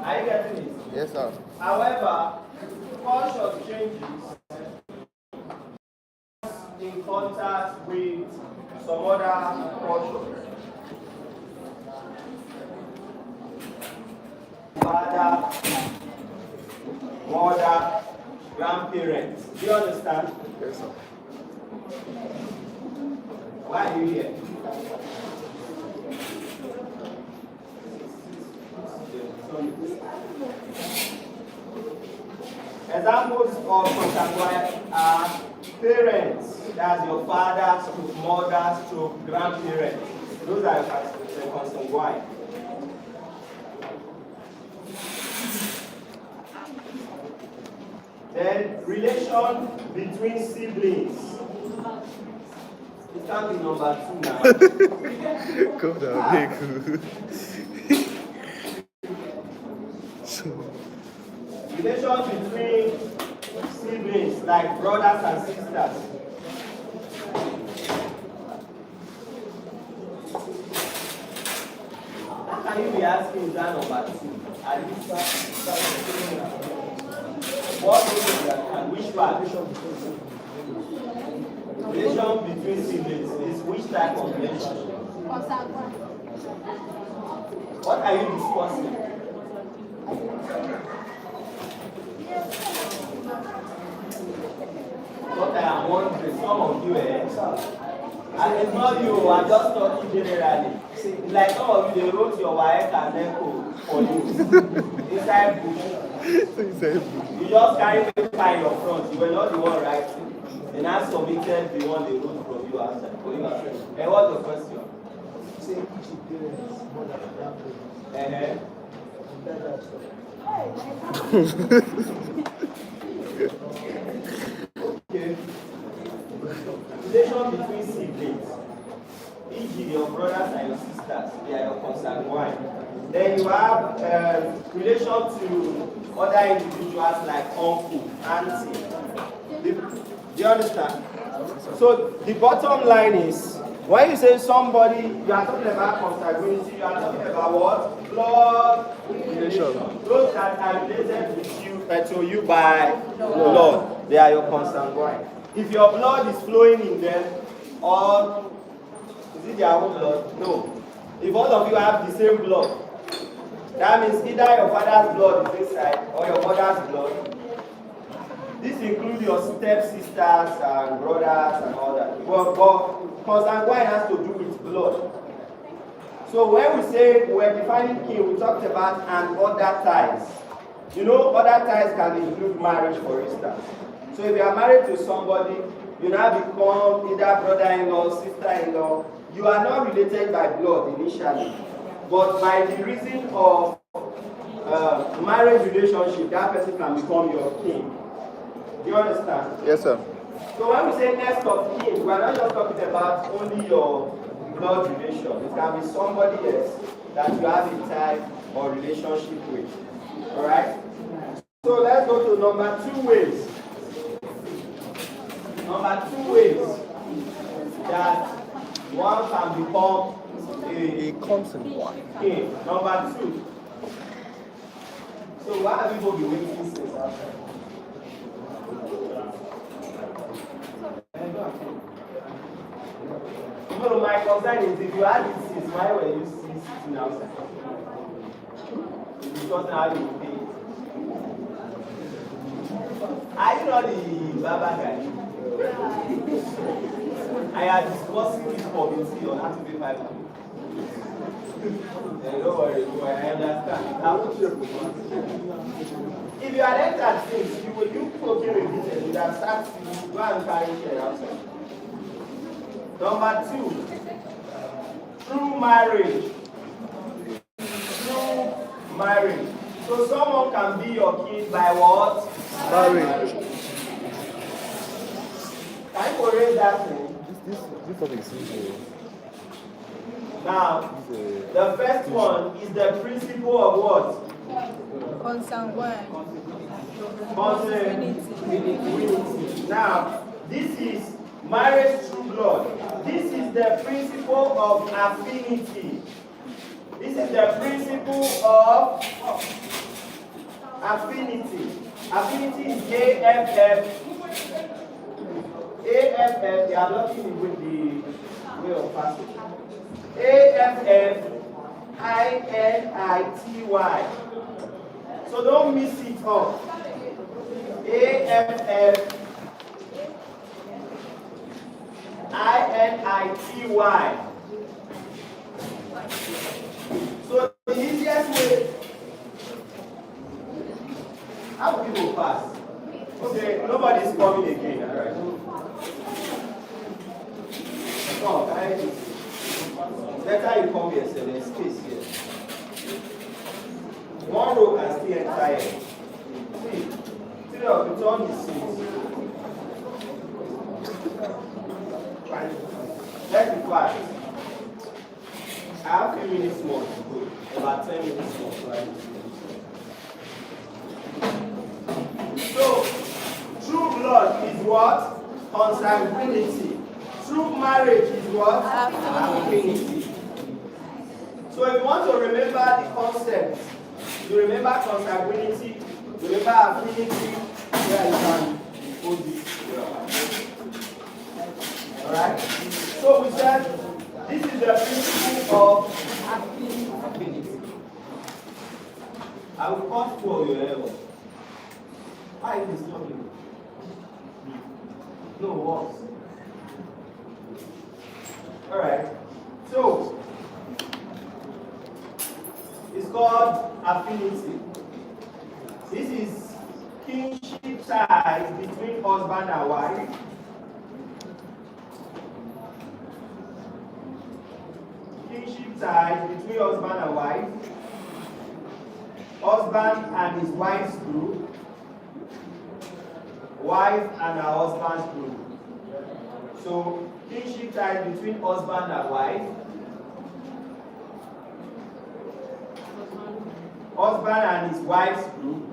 Are you getting it? Yes, sir. However, culture changes in contact with some other culture. Father, mother, grandparents. Do you understand? Yes, sir. Why are you here? Examples of consanguine are parents, that's your father, mother, grandparents. Those are the consanguine. Then relation between siblings. It can be number 2 now. Go down, big. Relation between siblings, like brothers and sisters. How can you be asking is that number 2? What is that? And which part? Relation between siblings is which type of relationship? What are you discussing? What I am wondering, some of you, I ignore you, I'm just talking generally. Like some of you, they wrote your wife and echo for you. Inside book. You just carry paper in your front, you were not the one writing. And I submitted the one they wrote from you outside. For you outside. And what's the question? Okay. Relation between siblings. E.g., your brothers and your sisters, they are your consanguine. Then you have relation to other individuals like uncle, auntie. Do you understand? So the bottom line is, when you say somebody, you are talking about consanguinity, you are talking about what? Blood relation. Those that are related with you, to you by blood, they are your consanguine. If your blood is flowing in them, or is it their own blood? No. If all of you have the same blood, that means either your father's blood is inside or your mother's blood. This includes your stepsisters and brothers and all that. But consanguine has to do with blood. So when we say we're defining kin, we talked about and other ties. You know, other ties can include marriage, for instance. So if you are married to somebody, you now become either brother-in-law, sister-in-law. You are not related by blood initially, but by the reason of marriage relationship, that person can become your kin. Do you understand? Yes, sir. So when we say next of kin, we are not just talking about only your blood relation. It can be somebody else that you have a tie or relationship with. Alright? So let's go to number 2 ways. Number 2 ways that one can become a consanguine. kin. Number 2. So why have people been waiting since after? No, my concern is if you had it since, why were you sitting outside? Because now you pay. Are you not the Baba guy? I am discussing this committee on how to pay 5 money. Don't worry, I understand. If you are entered things, you will do okay with business. You have started to go and carry share outside. Number 2, through marriage. Through marriage. So someone can be your kin by what? Marriage. Can you correct that thing? This topic is simple. Now, the first one is the principle of what? Consanguine. Consanguinity. Now, this is marriage through blood. This is the principle of affinity. This is the principle of Affinity. Affinity is AFF. AFF, they are not even with the way of passage. AFF INITY. So don't miss it up. AFF INITY. So the easiest way, how people pass? Okay, nobody's coming again, all right? Oh, better you come here, so there's space here. One row can still enter here. See, it's on the seats. Let's be fast. I have 3 minutes more to go. About 10 minutes more, right? So, true blood is what? Consanguinity. True marriage is what? Affinity. So if you want to remember the concept, you remember consanguinity, you remember affinity, yeah, you can hold this. Alright? So we said this is the principle of affinity. I will cut for your error. Why is this coming? No, what? Alright, so it's called affinity. This is kinship ties between husband and wife. Kinship ties between husband and wife. Husband and his wife's group. Wife and her husband's group. So kinship ties between husband and wife. Husband and his wife's group.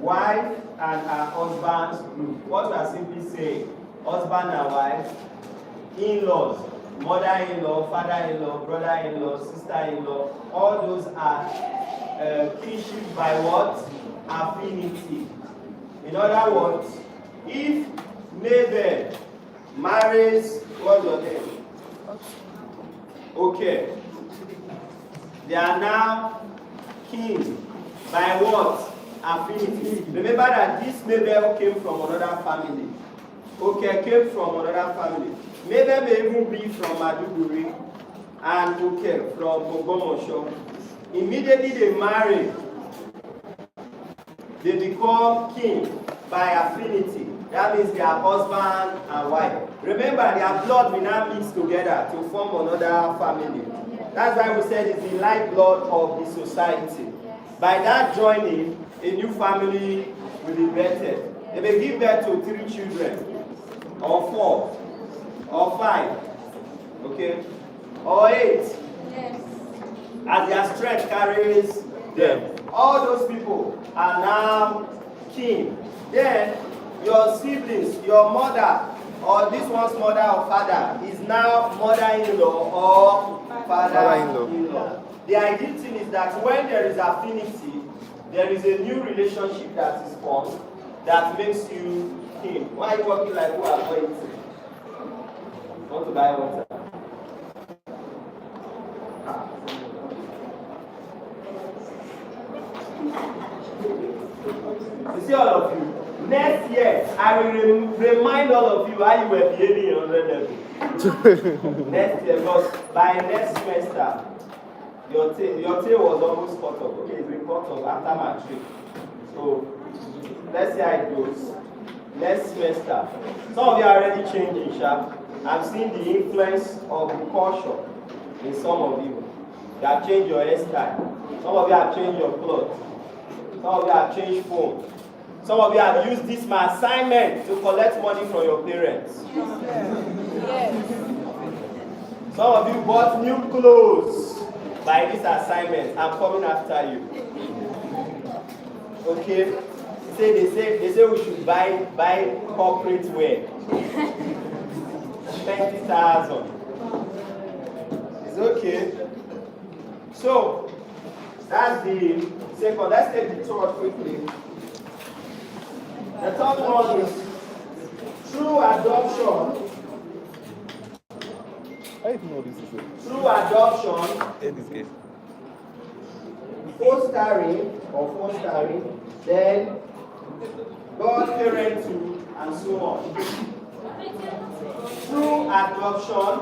Wife and her husband's group. What we are simply saying, husband and wife, in-laws, mother-in-law, father-in-law, brother-in-law, sister-in-law, all those are kinship by what? Affinity. In other words, if Nabal marries, what's your name? Okay. They are now kin by what? Affinity. Remember that this Nabal came from another family. Okay, came from another family. Nabal may even be from Maduguri and okay, from Ogomosho. Immediately they marry. They become kin by affinity. That means they are husband and wife. Remember, their blood will now mix together to form another family. That's why we said it's the lifeblood of the society. By that joining, a new family will be birthed. They may give birth to 3 children, or 4, or 5, okay, or 8. Yes. As their strength carries them. All those people are now kin. Then your siblings, your mother, or this one's mother or father is now mother-in-law or father-in-law. The ideal thing is that when there is affinity, there is a new relationship that is formed that makes you kin. Why are you working like who are going to? Want to buy water? You see all of you? Next year, I will remind all of you how you were behaving in 100 level. Next year, because by next semester, your tail was almost cut off. Okay, it's been cut off after matric. So, let's see how it goes. Next semester. Some of you are already changing, sharp. I've seen the influence of the culture in some of you. You have changed your hairstyle. Some of you have changed your clothes. Some of you have changed phone. Some of you have used this my assignment to collect money from your parents. Yes. Some of you bought new clothes by this assignment. I'm coming after you. Okay? They say we should buy corporate wear. 20,000. It's okay. So that's the second. Let's take the third quickly. The third one is through adoption. I didn't know this is it. Through adoption, End this game. fostering, then godparenthood, and so on. Through adoption,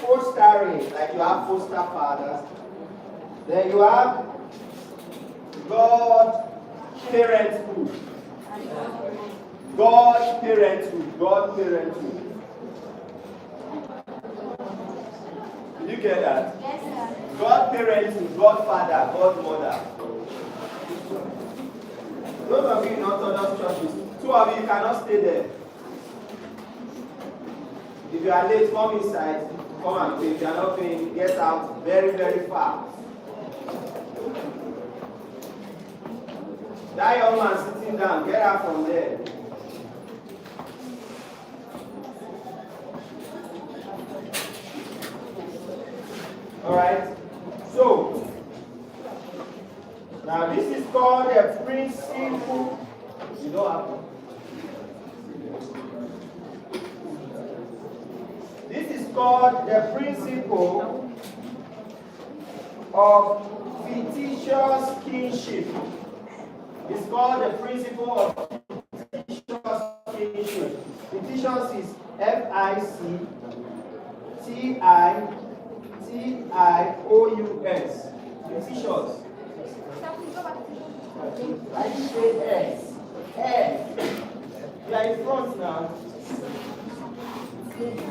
fostering, like you have foster fathers, then you have godparenthood. Godparenthood. Did you get that? Yes, sir. Godparenthood, godfather, godmother. Those of you in Orthodox churches, two of you cannot stay there. If you are late, come inside, come and pay. If you are not paying, get out very, very fast. That young man sitting down, get out from there. Alright? So, now this is called a principle. You don't have to. This is called the principle of fictitious kinship. It's called the principle of fictitious kinship. Fictitious is Fictitious. Fictitious. I say S. S. You are in front now. Fictitious.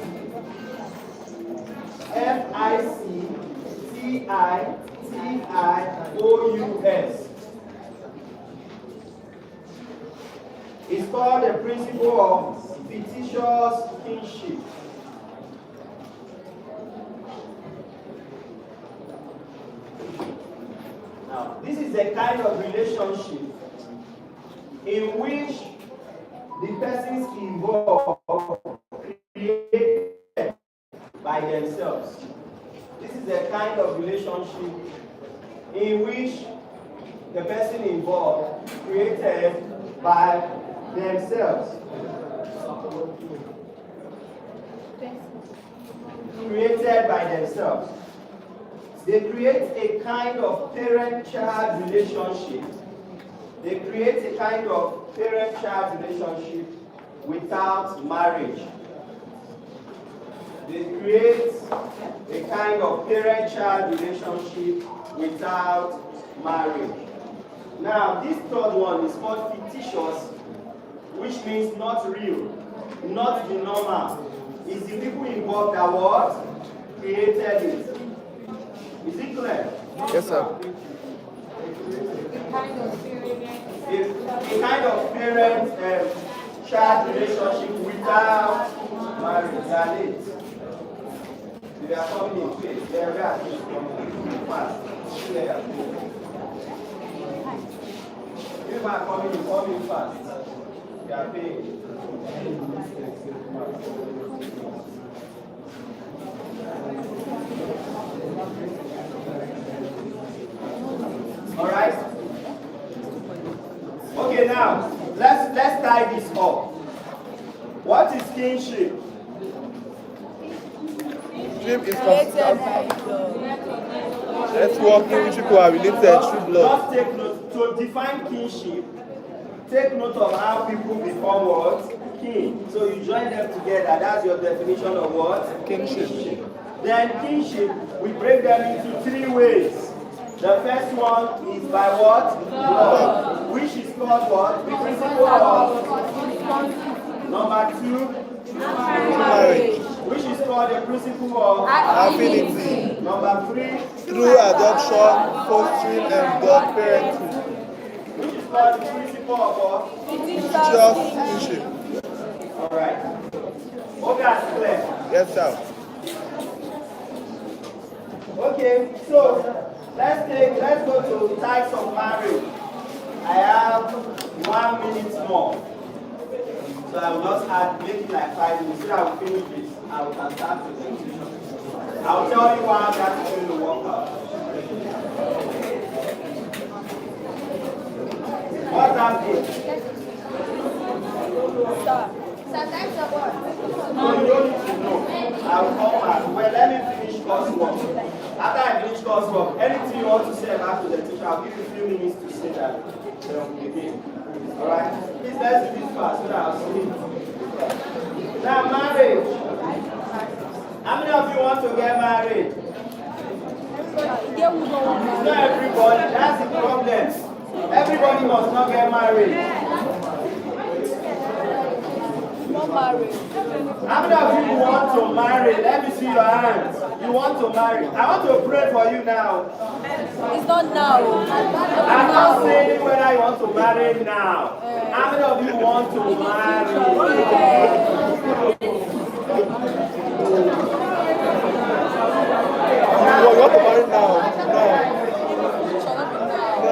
It's called the principle of fictitious kinship. Now, this is a kind of relationship in which the persons involved create by themselves. This is a kind of relationship in which the person involved created by themselves. Created by themselves. They create a kind of parent-child relationship. They create a kind of parent-child relationship without marriage. They create a kind of parent-child relationship without marriage. Now, this third one is called fictitious, which means not real, not the normal. It's the people involved that what? Created it. Is it clear? Yes, sir. A kind of parent-child relationship without marriage. They are late. They are coming in place. They are coming fast. They are you are coming fast. They are paying. All right. Okay, now let's tie this up. What is kinship? Kinship is network in which people are related through blood. Just take note. To define kinship, take note of how people become what? Kin. So you join them together. That's your definition of what? Kinship. Then kinship, we break them into three ways. The first one is by what? Blood. Which is called what? The principle of. Number two, Marriage. which is called the principle of. Affinity. Number three, Through adoption, fostering, and godparenthood. which is called the principle of what? Fictitious kinship. Alright. Okay, that's clear. Yes, sir. Okay, so let's go to types of marriage. I have 1 minute more. So I will just make it like 5 minutes. So I will finish this. I will start with the conclusion. I will tell you how that is going to work out. that mean? Sometimes the word. No, you don't need to know. I'll come back. Well, let me finish coursework. After I finish coursework, anything you want to say back to the teacher, I'll give you a few minutes to say that. Again. Alright? Please let's do this fast so that I'll see it. Now, marriage. How many of you want to get married? Not everybody. That's the problem. Everybody must not get married. Not married. How many of you want to marry? Let me see your hands. You want to marry. I want to pray for you now. It's not now. I'm not saying whether you want to marry now. How many of you want to marry? You want to marry now? No.